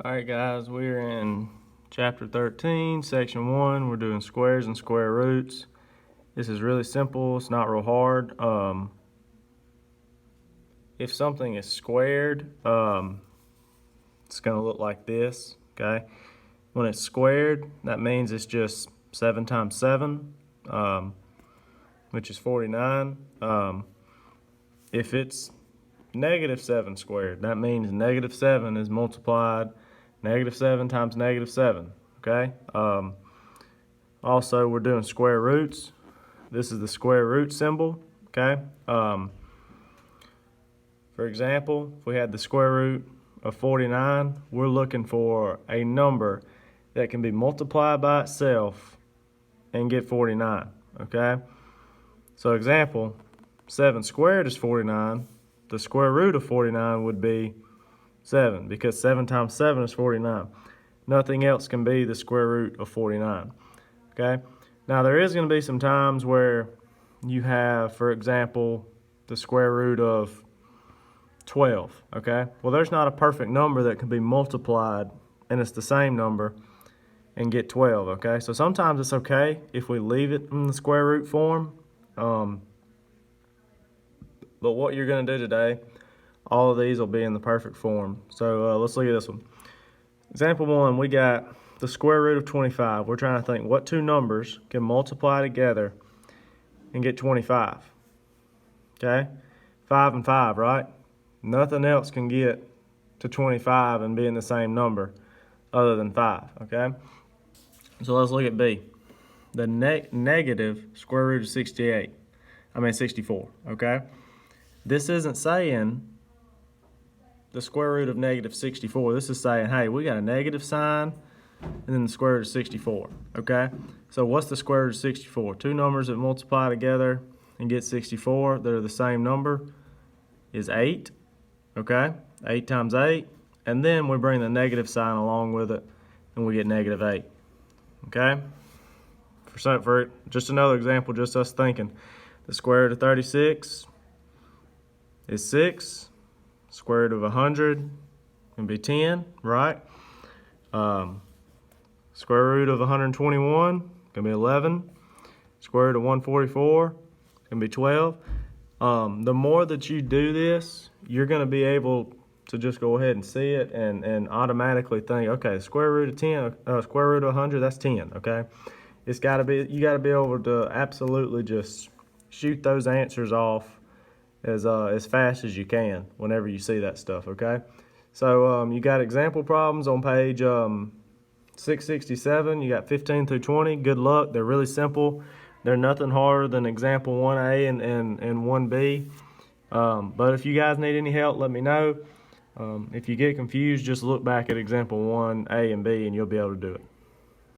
Alright guys, we're in chapter 13, section 1. We're doing squares and square roots. This is really simple, it's not real hard. If something is squared, it's going to look like this, okay? When it's squared, that means it's just 7 times 7, which is 49. If it's negative 7 squared, that means negative 7 is multiplied negative 7 times negative 7, okay? Also, we're doing square roots. This is the square root symbol, okay? For example, if we had the square root of 49, we're looking for a number that can be multiplied by itself and get 49, okay? So example, 7 squared is 49. The square root of 49 would be 7, because 7 times 7 is 49. Nothing else can be the square root of 49, okay? Now there is going to be some times where you have, for example, the square root of 12, okay? Well, there's not a perfect number that can be multiplied and it's the same number and get 12, okay? So sometimes it's okay if we leave it in the square root form. But what you're going to do today, all of these will be in the perfect form. So let's look at this one. Example 1, we got the square root of 25. We're trying to think what two numbers can multiply together and get 25. Okay? 5 and 5, right? Nothing else can get to 25 and be in the same number other than 5, okay? So let's look at B. The negative square root of 64, okay? This isn't saying the square root of negative 64. This is saying, hey, we got a negative sign and then the square root of 64, okay? So what's the square root of 64? Two numbers that multiply together and get 64 that are the same number is 8, okay? 8 times 8, and then we bring the negative sign along with it and we get negative 8, okay? For just another example, just us thinking, the square root of 36 is 6. Square root of 100 can be 10, right? Square root of 121 can be 11. Square root of 144 can be 12. The more that you do this, you're going to be able to just go ahead and see it and automatically think, okay, square root of 10, square root of 100, that's 10, okay? It's got to be, you got to be able to absolutely just shoot those answers off as fast as you can whenever you see that stuff, okay? So you got example problems on page 667. You got 15 through 20. Good luck. They're really simple. They're nothing harder than example 1A and 1B. But if you guys need any help, let me know. If you get confused, just look back at example 1A and B and you'll be able to do it.